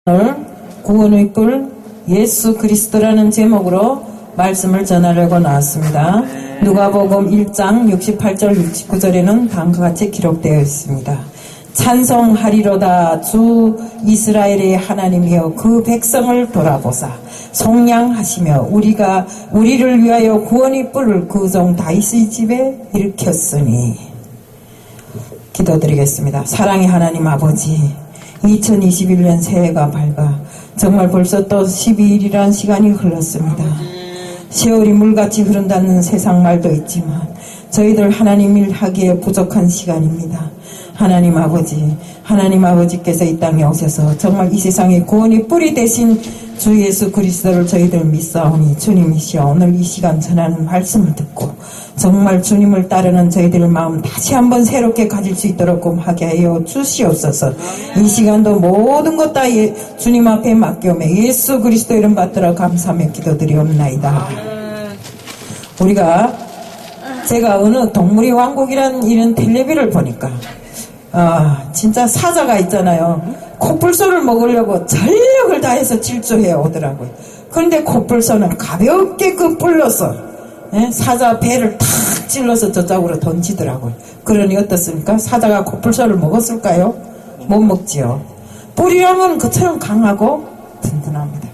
오늘 구원의 뿔 예수 그리스도라는 제목으로 말씀을 전하려고 나왔습니다. 누가복음 1장 68절 69절에는 다음과 같이 기록되어 있습니다. 찬송하리로다 주 이스라엘의 하나님이여 그 백성을 돌아보사 속량하시며 우리를 위하여 구원의 뿔을 그 종 다윗의 집에 일으켰으니. 기도드리겠습니다. 사랑의 하나님 아버지, 2021년 새해가 밝아 정말 벌써 또 12일이라는 시간이 흘렀습니다. 세월이 물같이 흐른다는 세상 말도 있지만 저희들 하나님 일 하기에 부족한 시간입니다. 하나님 아버지께서 이 땅에 오셔서 정말 이 세상의 구원의 뿌리 되신 주 예수 그리스도를 저희들 믿사오니 주님이시여 오늘 이 시간 전하는 말씀을 듣고 정말 주님을 따르는 저희들 마음 다시 한번 새롭게 가질 수 있도록 하게 하여 주시옵소서. 이 시간도 모든 것 다 주님 앞에 맡겨오며 예수 그리스도 이름 받들어 감사하며 기도드리옵나이다. 제가 어느 동물의 왕국이라는 이런 텔레비를 보니까 진짜 사자가 있잖아요. 코뿔소를 먹으려고 전력을 다해서 질주해 오더라고요. 그런데 코뿔소는 가볍게 그 뿔로서 사자 배를 탁 찔러서 저쪽으로 던지더라고요. 그러니 어떻습니까? 사자가 코뿔소를 먹었을까요? 못 먹지요. 뿔이라면 그처럼 강하고 든든합니다.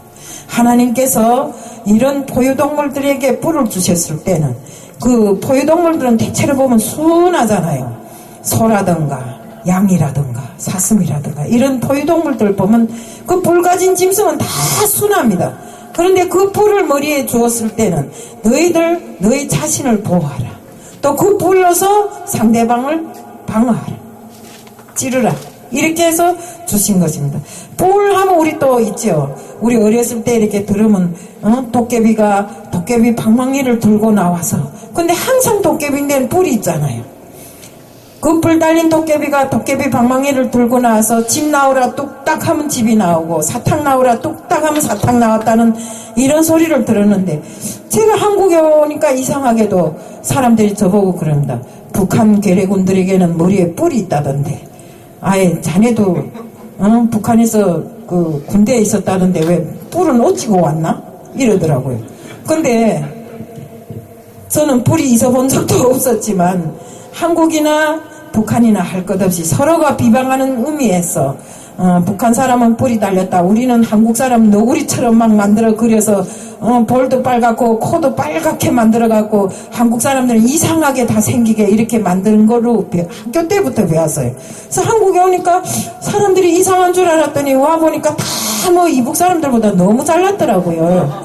하나님께서 이런 포유동물들에게 뿔을 주셨을 때는 그 포유동물들은 대체로 보면 순하잖아요. 소라든가 양이라든가 사슴이라든가 이런 포유동물들 보면 그 뿔 가진 짐승은 다 순합니다. 그런데 그 뿔을 머리에 주었을 때는 너희 자신을 보호하라. 또 그 뿔로서 상대방을 방어하라. 찌르라. 이렇게 해서 주신 것입니다. 뿔 하면 우리 또 있죠. 우리 어렸을 때 이렇게 들으면 도깨비 방망이를 들고 나와서 근데 항상 도깨비인데는 뿔이 있잖아요. 그 뿔 달린 도깨비가 도깨비 방망이를 들고 나와서 집 나오라 뚝딱 하면 집이 나오고 사탕 나오라 뚝딱 하면 사탕 나왔다는 이런 소리를 들었는데 제가 한국에 오니까 이상하게도 사람들이 저보고 그럽니다. 북한 괴뢰군들에게는 머리에 뿔이 있다던데 아예 자네도 북한에서 그 군대에 있었다던데 왜 뿔은 어찌고 왔나? 이러더라고요. 근데 저는 뿔이 있어본 적도 없었지만 한국이나 북한이나 할 것 없이 서로가 비방하는 의미에서 북한 사람은 뿔이 달렸다. 우리는 한국 사람 너구리처럼 막 만들어 그려서 볼도 빨갛고 코도 빨갛게 만들어갖고 한국 사람들은 이상하게 다 생기게 이렇게 만드는 거로 학교 때부터 배웠어요. 그래서 한국에 오니까 사람들이 이상한 줄 알았더니 와보니까 다 뭐 이북 사람들보다 너무 잘났더라고요.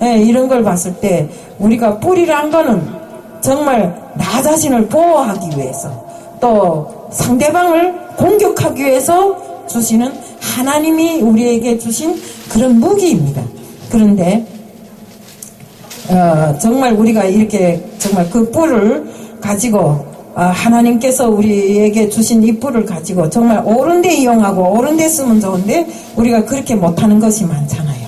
이런 걸 봤을 때 우리가 뿔이란 거는 정말 나 자신을 보호하기 위해서 또 상대방을 공격하기 위해서 주시는 하나님이 우리에게 주신 그런 무기입니다. 그런데 정말 우리가 이렇게 정말 그 뿔을 가지고 하나님께서 우리에게 주신 이 뿔을 가지고 정말 옳은 데 이용하고 옳은 데 쓰면 좋은데 우리가 그렇게 못하는 것이 많잖아요.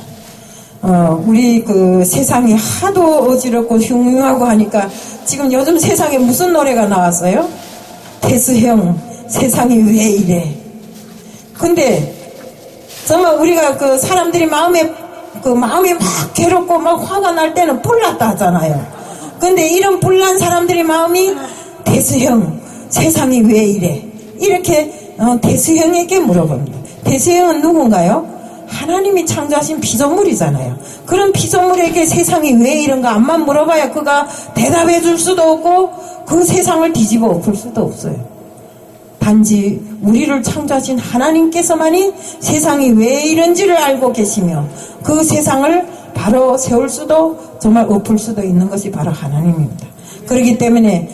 우리 그 세상이 하도 어지럽고 흉흉하고 하니까 지금 요즘 세상에 무슨 노래가 나왔어요? 태수형 세상이 왜 이래? 근데 정말 우리가 그 사람들이 마음이 막 괴롭고 막 화가 날 때는 뿔났다 하잖아요. 근데 이런 뿔난 사람들의 마음이 태수형 세상이 왜 이래? 이렇게 태수형에게 물어봅니다. 태수형은 누군가요? 하나님이 창조하신 피조물이잖아요. 그런 피조물에게 세상이 왜 이런가 암만 물어봐야 그가 대답해 줄 수도 없고 그 세상을 뒤집어 엎을 수도 없어요. 단지 우리를 창조하신 하나님께서만이 세상이 왜 이런지를 알고 계시며 그 세상을 바로 세울 수도 정말 엎을 수도 있는 것이 바로 하나님입니다. 그렇기 때문에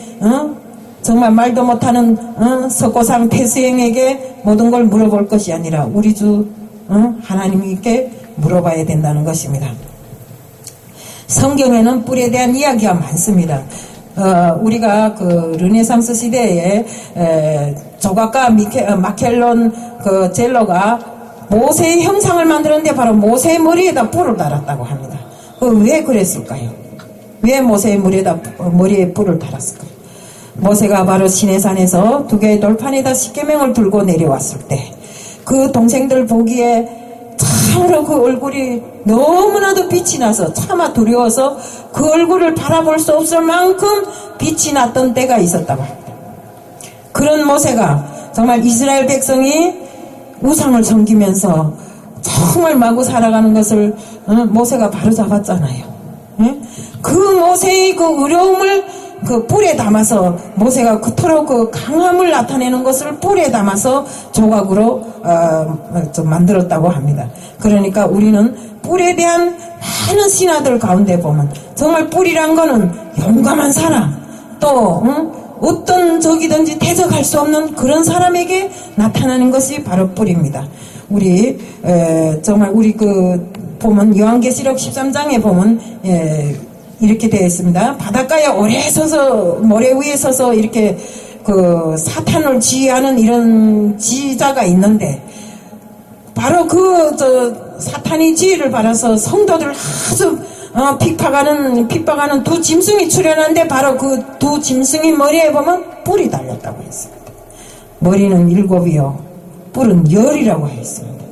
정말 말도 못하는 석고상 태수형에게 모든 걸 물어볼 것이 아니라 우리 주 하나님께 물어봐야 된다는 것입니다. 성경에는 뿔에 대한 이야기가 많습니다. 우리가 그 르네상스 시대에 조각가 마켈론 그 젤로가 모세의 형상을 만들었는데 바로 모세의 머리에다 뿔을 달았다고 합니다. 왜 그랬을까요? 왜 모세의 머리에 뿔을 달았을까요? 모세가 바로 시내산에서 두 개의 돌판에다 십계명을 들고 내려왔을 때 그 동생들 보기에 참 참으로 그 얼굴이 너무나도 빛이 나서 차마 두려워서 그 얼굴을 바라볼 수 없을 만큼 빛이 났던 때가 있었다고 합니다. 그런 모세가 정말 이스라엘 백성이 우상을 섬기면서 정말 마구 살아가는 것을 모세가 바로 잡았잖아요. 그 모세의 그 어려움을 그 뿔에 담아서 모세가 그토록 그 강함을 나타내는 것을 뿔에 담아서 조각으로 좀 만들었다고 합니다. 그러니까 우리는 뿔에 대한 많은 신화들 가운데 보면 정말 뿔이란 거는 용감한 사람, 또 어떤 적이든지 대적할 수 없는 그런 사람에게 나타나는 것이 바로 뿔입니다. 우리 정말 우리 그 보면 요한계시록 13장에 보면 이렇게 되어 있습니다. 바닷가에 오래 서서 모래 위에 서서 이렇게 그 사탄을 지휘하는 이런 지휘자가 있는데 바로 그 사탄이 지휘를 받아서 성도들을 아주 핍박하는 두 짐승이 출현하는데 바로 그 두 짐승이 머리에 보면 뿔이 달렸다고 했습니다. 머리는 7이요 뿔은 10이라고 했습니다.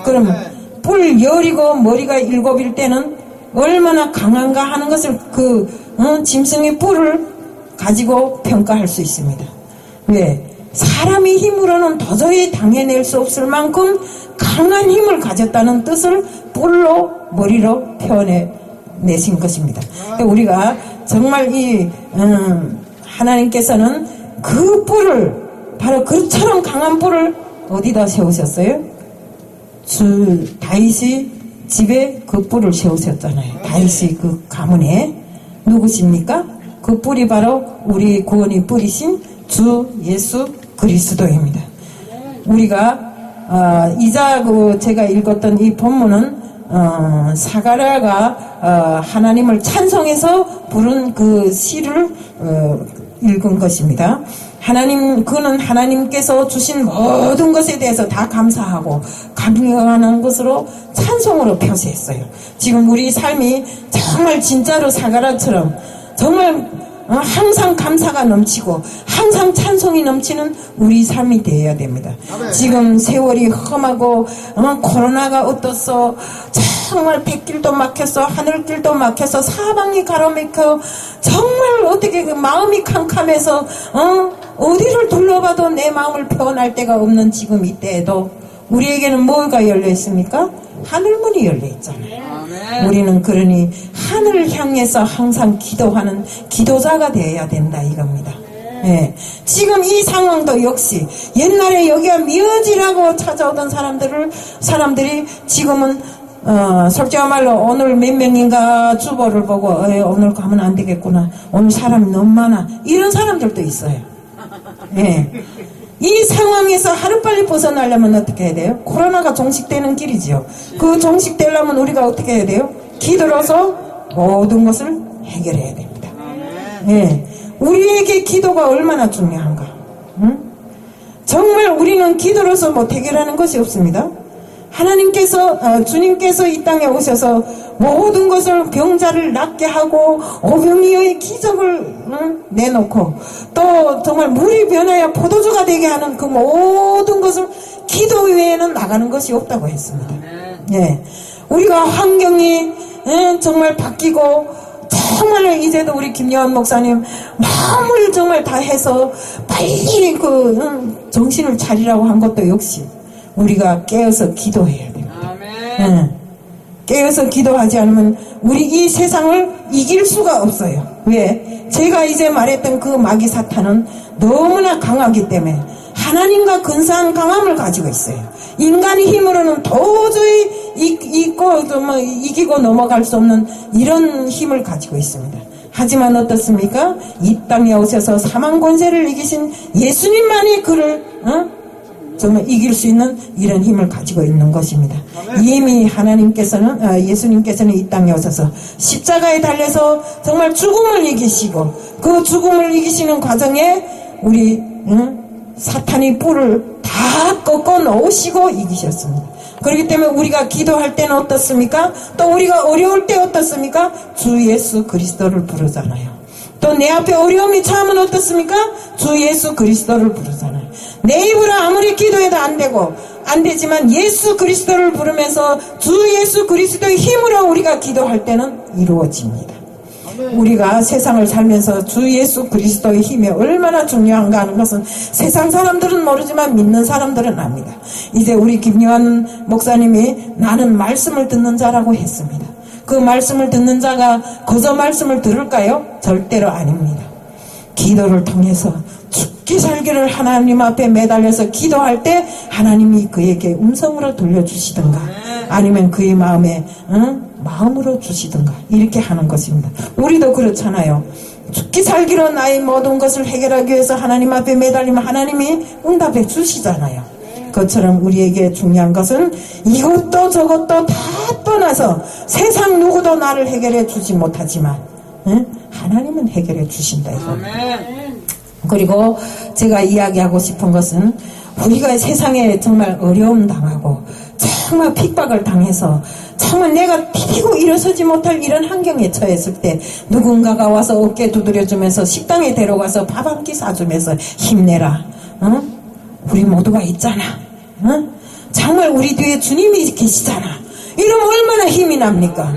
그러면 뿔 10이고 머리가 7일 때는 얼마나 강한가 하는 것을 그 짐승의 뿔을 가지고 평가할 수 있습니다. 왜? 사람의 힘으로는 도저히 당해낼 수 없을 만큼 강한 힘을 가졌다는 뜻을 뿔로 머리로 표현해 내신 것입니다. 우리가 정말 이 하나님께서는 그 뿔을 바로 그처럼 강한 뿔을 어디다 세우셨어요? 주 다윗이 집에 그 뿔을 세우셨잖아요. 다윗이 그 가문에 누구십니까? 그 뿔이 바로 우리 구원의 뿔이신 주 예수 그리스도입니다. 우리가 이자 제가 읽었던 이 본문은 사가랴가 하나님을 찬송해서 부른 그 시를 읽은 것입니다. 그는 하나님께서 주신 모든 것에 대해서 다 감사하고 감격하는 것으로 찬송으로 표시했어요. 지금 우리 삶이 정말 진짜로 사가랴처럼 정말 항상 감사가 넘치고 항상 찬송이 넘치는 우리 삶이 되어야 됩니다. 지금 세월이 험하고 코로나가 어떻소, 정말 백길도 막혔어, 하늘길도 막혀서 사방이 가로막혀 정말 어떻게 그 마음이 캄캄해서 어디를 둘러봐도 내 마음을 표현할 데가 없는 지금 이때에도 우리에게는 뭐가 열려 있습니까? 하늘문이 열려 있잖아요. 우리는 그러니 하늘을 향해서 항상 기도하는 기도자가 되어야 된다 이겁니다. 예. 지금 이 상황도 역시 옛날에 여기가 미어지라고 찾아오던 사람들이 지금은 솔직히 말로 오늘 몇 명인가 주보를 보고 오늘 가면 안 되겠구나, 오늘 사람이 너무 많아, 이런 사람들도 있어요. 예. 이 상황에서 하루빨리 벗어나려면 어떻게 해야 돼요? 코로나가 종식되는 길이지요. 그 종식되려면 우리가 어떻게 해야 돼요? 기도로서 모든 것을 해결해야 됩니다. 예. 우리에게 기도가 얼마나 중요한가? 응? 정말 우리는 기도로서 못 해결하는 것이 없습니다. 주님께서 이 땅에 오셔서 모든 것을 병자를 낫게 하고 오병이어의 기적을 내놓고 또 정말 물이 변하여 포도주가 되게 하는 그 모든 것을 기도 외에는 나가는 것이 없다고 했습니다. 예. 우리가 환경이 정말 바뀌고 정말 이제도 우리 김여한 목사님 마음을 정말 다해서 빨리 정신을 차리라고 한 것도 역시 우리가 깨어서 기도해야 됩니다. 깨어서 기도하지 않으면 우리 이 세상을 이길 수가 없어요. 왜? 제가 이제 말했던 그 마귀 사탄은 너무나 강하기 때문에 하나님과 근사한 강함을 가지고 있어요. 인간의 힘으로는 도저히 이기고 넘어갈 수 없는 이런 힘을 가지고 있습니다. 하지만 어떻습니까? 이 땅에 오셔서 사망 권세를 이기신 예수님만이 그를 정말 이길 수 있는 이런 힘을 가지고 있는 것입니다. 이미 예수님께서는 이 땅에 오셔서 십자가에 달려서 정말 죽음을 이기시고 그 죽음을 이기시는 과정에 우리 사탄의 뿔을 다 꺾어 놓으시고 이기셨습니다. 그렇기 때문에 우리가 기도할 때는 어떻습니까? 또 우리가 어려울 때 어떻습니까? 주 예수 그리스도를 부르잖아요. 또 내 앞에 어려움이 참으면 어떻습니까? 주 예수 그리스도를 부르잖아요. 내 입으로 아무리 기도해도 안 되고 안 되지만 예수 그리스도를 부르면서 주 예수 그리스도의 힘으로 우리가 기도할 때는 이루어집니다. 우리가 세상을 살면서 주 예수 그리스도의 힘이 얼마나 중요한가 하는 것은 세상 사람들은 모르지만 믿는 사람들은 압니다. 이제 우리 김요한 목사님이 나는 말씀을 듣는 자라고 했습니다. 그 말씀을 듣는 자가 거저 말씀을 들을까요? 절대로 아닙니다. 기도를 통해서 죽기 살기를 하나님 앞에 매달려서 기도할 때 하나님이 그에게 음성으로 들려주시든가 아니면 그의 마음에 마음으로 주시든가 이렇게 하는 것입니다. 우리도 그렇잖아요. 죽기 살기로 나의 모든 것을 해결하기 위해서 하나님 앞에 매달리면 하나님이 응답해 주시잖아요. 그것처럼 우리에게 중요한 것은 이것도 저것도 다 떠나서 세상 누구도 나를 해결해 주지 못하지만 하나님은 해결해 주신다 이겁니다. 그리고 제가 이야기하고 싶은 것은 우리가 세상에 정말 어려움 당하고 정말 핍박을 당해서 정말 내가 비비고 일어서지 못할 이런 환경에 처했을 때 누군가가 와서 어깨 두드려주면서 식당에 데려가서 밥 한 끼 사주면서 힘내라. 우리 모두가 있잖아. 정말 우리 뒤에 주님이 계시잖아. 이러면 얼마나 힘이 납니까?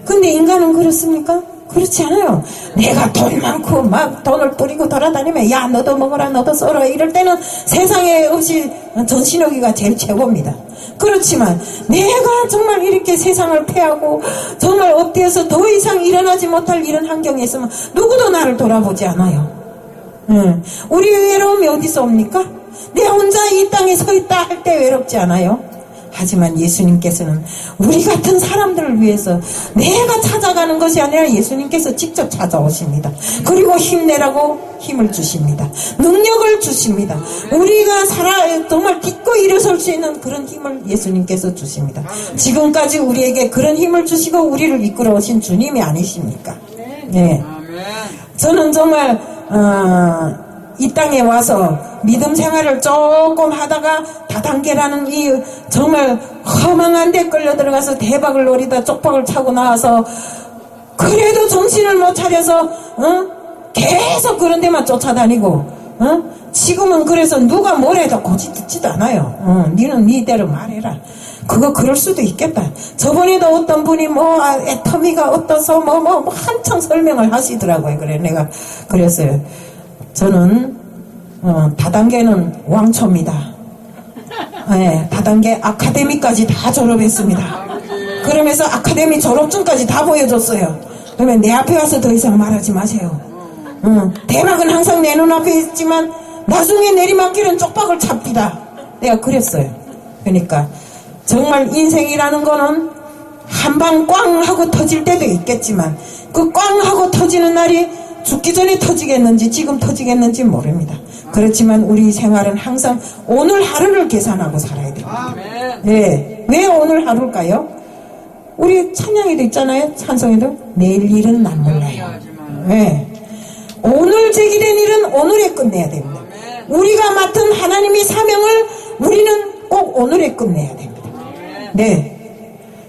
근데 인간은 그렇습니까? 그렇지 않아요. 내가 돈 많고 막 돈을 뿌리고 돌아다니면 야 너도 먹어라 너도 썰어 이럴 때는 세상에 없이 전신호기가 제일 최고입니다. 그렇지만 내가 정말 이렇게 세상을 패하고 정말 엎드려서 더 이상 일어나지 못할 이런 환경에 있으면 누구도 나를 돌아보지 않아요. 우리 외로움이 어디서 옵니까? 내 혼자 이 땅에 서 있다 할 때 외롭지 않아요? 하지만 예수님께서는 우리 같은 사람들을 위해서 내가 찾아가는 것이 아니라 예수님께서 직접 찾아오십니다. 그리고 힘내라고 힘을 주십니다. 능력을 주십니다. 우리가 정말 딛고 일어설 수 있는 그런 힘을 예수님께서 주십니다. 지금까지 우리에게 그런 힘을 주시고 우리를 이끌어 오신 주님이 아니십니까? 네. 저는 정말 이 땅에 와서 믿음 생활을 조금 하다가 다단계라는 이 정말 허망한 데 끌려 들어가서 대박을 노리다 쪽박을 차고 나와서 그래도 정신을 못 차려서 계속 그런 데만 쫓아다니고 지금은 그래서 누가 뭐래도 고집 듣지도 않아요. 니는 니대로 말해라. 그거 그럴 수도 있겠다. 저번에도 어떤 분이 애터미가 어떠서 한창 설명을 하시더라고요. 그래 내가 그랬어요. 저는 다단계는 왕초입니다. 네, 다단계 아카데미까지 다 졸업했습니다. 그러면서 아카데미 졸업증까지 다 보여줬어요. 그러면 내 앞에 와서 더 이상 말하지 마세요. 대박은 항상 내 눈앞에 있지만 나중에 내리막길은 쪽박을 찹니다. 내가 그랬어요. 그러니까 정말 인생이라는 거는 한 방 꽝 하고 터질 때도 있겠지만 그 꽝 하고 터지는 날이 죽기 전에 터지겠는지 지금 터지겠는지 모릅니다. 그렇지만 우리 생활은 항상 오늘 하루를 계산하고 살아야 됩니다. 네. 왜 오늘 하루일까요? 우리 찬양에도 있잖아요. 찬송에도 내일 일은 남 몰라요. 네. 오늘 제기된 일은 오늘에 끝내야 됩니다. 우리가 맡은 하나님의 사명을 우리는 꼭 오늘에 끝내야 됩니다. 네.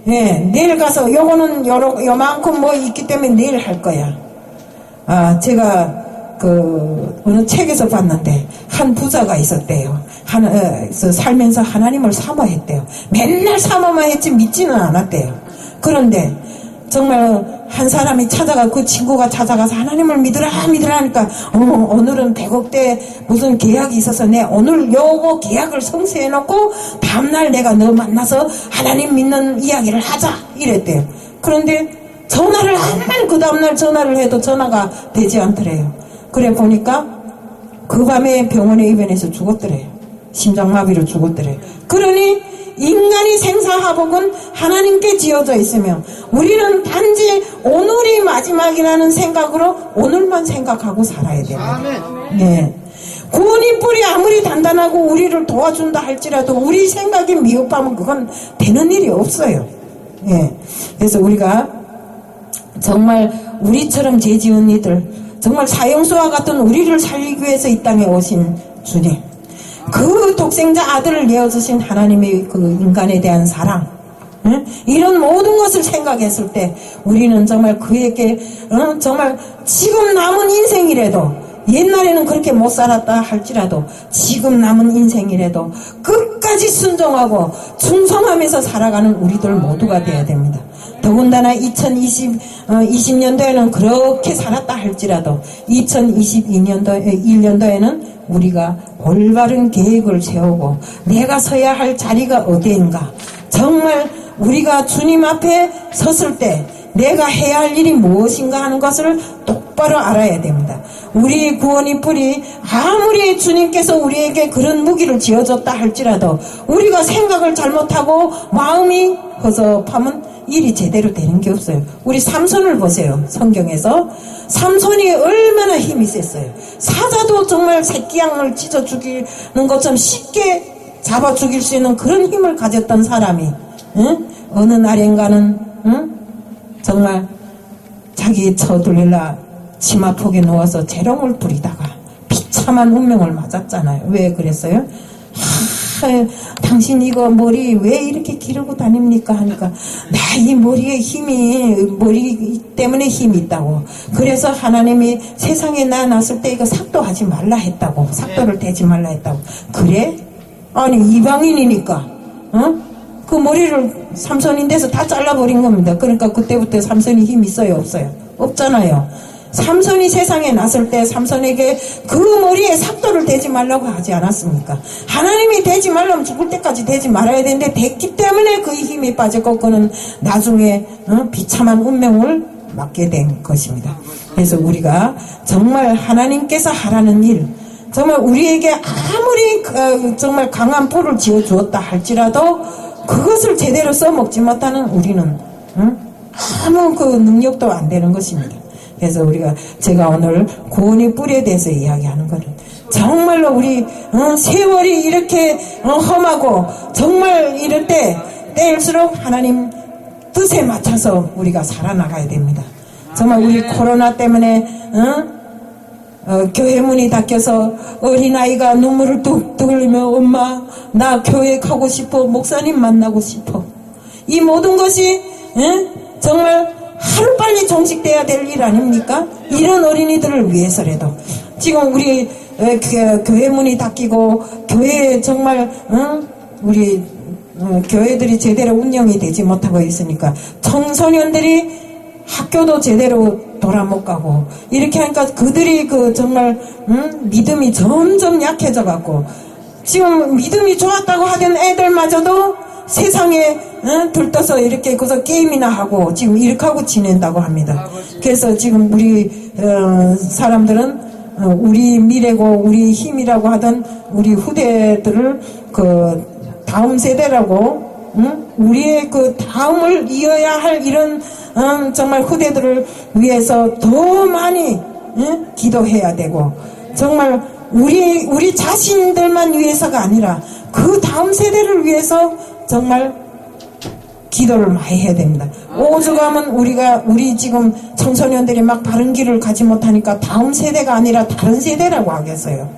네. 내일 가서 요거는 요만큼 있기 때문에 내일 할 거야. 제가 어느 책에서 봤는데 한 부자가 있었대요. 살면서 하나님을 사모했대요. 맨날 사모만 했지 믿지는 않았대요. 그런데 정말 한 사람이 그 친구가 찾아가서 하나님을 믿으라 하니까 오늘은 100억대 무슨 계약이 있어서 내 오늘 요거 계약을 성취해놓고 다음날 내가 너 만나서 하나님 믿는 이야기를 하자 이랬대요. 그런데 전화를 하면 그 다음날 전화를 해도 전화가 되지 않더래요. 그래 보니까 그 밤에 병원에 입원해서 죽었더래요. 심장마비로 죽었더래요. 그러니 인간이 생사화복은 하나님께 지어져 있으며 우리는 단지 오늘이 마지막이라는 생각으로 오늘만 생각하고 살아야 됩니다. 네. 구원의 뿔이 아무리 단단하고 우리를 도와준다 할지라도 우리 생각이 미흡하면 그건 되는 일이 없어요. 네. 그래서 우리가 정말 우리처럼 죄 지은 이들 정말 사형수와 같은 우리를 살리기 위해서 이 땅에 오신 주님 그 독생자 아들을 내어주신 하나님의 그 인간에 대한 사랑 이런 모든 것을 생각했을 때 우리는 정말 그에게 정말 지금 남은 인생이라도 옛날에는 그렇게 못 살았다 할지라도 지금 남은 인생이라도 끝까지 순종하고 충성하면서 살아가는 우리들 모두가 되어야 됩니다. 더군다나 2020년도에는 그렇게 살았다 할지라도 2022년도에는 우리가 올바른 계획을 세우고 내가 서야 할 자리가 어디인가, 정말 우리가 주님 앞에 섰을 때 내가 해야 할 일이 무엇인가 하는 것을 똑바로 알아야 됩니다. 우리 구원의 뿔이 아무리 주님께서 우리에게 그런 무기를 지어줬다 할지라도 우리가 생각을 잘못하고 마음이 허접하면 일이 제대로 되는 게 없어요. 우리 삼손을 보세요. 성경에서 삼손이 얼마나 힘이 셌어요. 사자도 정말 새끼 양을 찢어 죽이는 것처럼 쉽게 잡아 죽일 수 있는 그런 힘을 가졌던 사람이, 응? 어느 날인가는, 응? 정말 자기 처들릴라 치마폭에 누워서 재롱을 부리다가 비참한 운명을 맞았잖아요. 왜 그랬어요? 당신 이거 머리 왜 이렇게 기르고 다닙니까? 하니까 나 이 머리에 머리 때문에 힘이 있다고. 그래서 하나님이 세상에 나 났을 때 이거 삭도하지 말라 했다고. 삭도를 대지 말라 했다고. 그래? 아니 이방인이니까 그 머리를 삼손인데서 다 잘라버린 겁니다. 그러니까 그때부터 삼손이 힘이 있어요? 없어요? 없잖아요. 삼손이 세상에 났을 때 삼손에게 그 머리에 삭도를 대지 말라고 하지 않았습니까? 하나님이 대지 말라면 죽을 때까지 대지 말아야 되는데 됐기 때문에 그의 힘이 빠졌고 그는 나중에 비참한 운명을 맞게 된 것입니다. 그래서 우리가 정말 하나님께서 하라는 일, 정말 우리에게 아무리 정말 강한 뿔을 지어 주었다 할지라도 그것을 제대로 써먹지 못하는 우리는 아무 그 능력도 안 되는 것입니다. 그래서 제가 오늘 구원의 뿔에 대해서 이야기하는 거는 정말로 우리 세월이 이렇게 험하고 정말 이럴 때일수록 하나님 뜻에 맞춰서 우리가 살아나가야 됩니다. 정말 우리 코로나 때문에 교회 문이 닫혀서 어린아이가 눈물을 뚝뚝 흘리며 엄마 나 교회 가고 싶어, 목사님 만나고 싶어. 이 모든 것이 정말 하루빨리 종식돼야 될 일 아닙니까? 이런 어린이들을 위해서라도 지금 우리 교회 문이 닫히고 교회 정말 우리 교회들이 제대로 운영이 되지 못하고 있으니까 청소년들이 학교도 제대로 돌아 못 가고 이렇게 하니까 그들이 정말 믿음이 점점 약해져 갖고 지금 믿음이 좋았다고 하던 애들마저도 세상에 들떠서 이렇게 거기서 게임이나 하고 지금 이렇게 하고 지낸다고 합니다. 그래서 지금 우리 사람들은 우리 미래고 우리 힘이라고 하던 우리 후대들을 다음 세대라고 우리의 다음을 이어야 할 이런 정말 후대들을 위해서 더 많이 기도해야 되고 정말 우리 자신들만 위해서가 아니라 그 다음 세대를 위해서 정말 기도를 많이 해야 됩니다. 오죽하면 우리 지금 청소년들이 막 바른 길을 가지 못하니까 다음 세대가 아니라 다른 세대라고 하겠어요.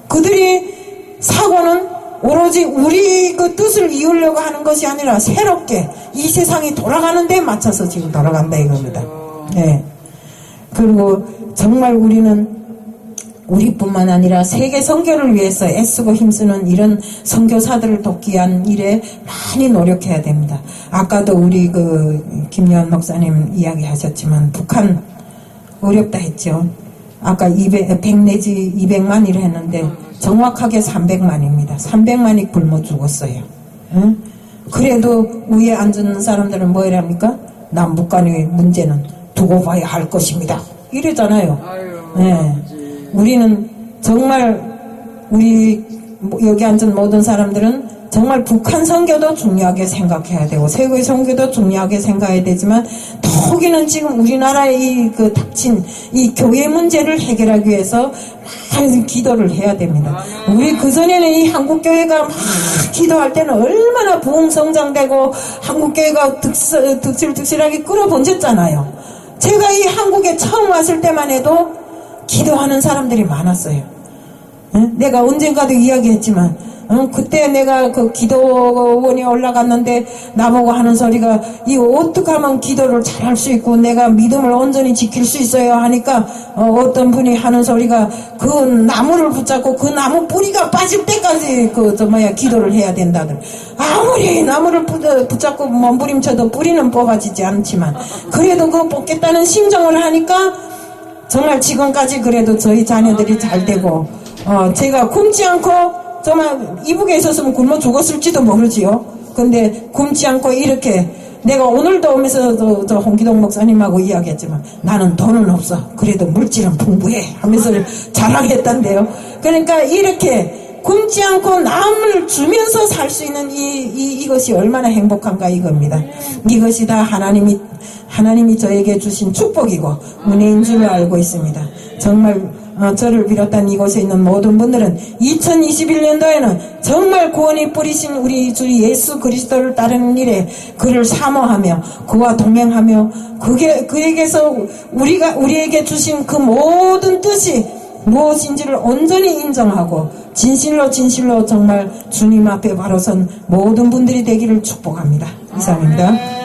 그들이 사고는 오로지 우리 뜻을 이루려고 하는 것이 아니라 새롭게 이 세상이 돌아가는 데 맞춰서 지금 돌아간다 이겁니다. 네. 그리고 정말 우리뿐만 아니라 세계 선교를 위해서 애쓰고 힘쓰는 이런 선교사들을 돕기 위한 일에 많이 노력해야 됩니다. 아까도 우리 김여한 목사님 이야기하셨지만 북한 어렵다 했죠. 아까 100 내지 200만이라 했는데 정확하게 300만입니다. 300만이 굶어 죽었어요. 응? 그래도 위에 앉은 사람들은 뭐랍니까? 남북 간의 문제는 두고 봐야 할 것입니다. 이러잖아요. 네. 우리는 정말 우리 여기 앉은 모든 사람들은 정말 북한 선교도 중요하게 생각해야 되고 세계 선교도 중요하게 생각해야 되지만 더욱이는 지금 우리나라의 닥친 이 교회 문제를 해결하기 위해서 많이 기도를 해야 됩니다. 우리 그전에는 이 한국교회가 막 기도할 때는 얼마나 부흥성장되고 한국교회가 득실득실하게 끌어번졌잖아요. 제가 이 한국에 처음 왔을 때만 해도 기도하는 사람들이 많았어요. 내가 언젠가도 이야기했지만 그때 내가 그 기도원에 올라갔는데 나보고 하는 소리가 이거 어떻게 하면 기도를 잘할 수 있고 내가 믿음을 온전히 지킬 수 있어요 하니까 어떤 분이 하는 소리가 그 나무를 붙잡고 그 나무 뿌리가 빠질 때까지 기도를 해야 된다더라. 아무리 나무를 붙잡고 몸부림쳐도 뿌리는 뽑아지지 않지만 그래도 그거 뽑겠다는 심정을 하니까 정말 지금까지 그래도 저희 자녀들이 잘 되고 제가 굶지 않고 정말 이북에 있었으면 굶어 죽었을지도 모르지요. 근데 굶지 않고 이렇게 내가 오늘도 오면서 저 홍기동 목사님하고 이야기했지만 나는 돈은 없어. 그래도 물질은 풍부해 하면서 자랑했단데요. 그러니까 이렇게 굶지 않고 남을 주면서 살 수 있는 이것이 얼마나 행복한가 이겁니다. 이것이 다 하나님이 저에게 주신 축복이고 은혜인 줄로 알고 있습니다. 정말 저를 비롯한 이곳에 있는 모든 분들은 2021년도에는 정말 구원이 뿌리신 우리 주 예수 그리스도를 따르는 일에 그를 사모하며 그와 동행하며 그에게서 우리에게 주신 그 모든 뜻이 무엇인지를 온전히 인정하고 진실로 정말 주님 앞에 바로 선 모든 분들이 되기를 축복합니다. 이상입니다.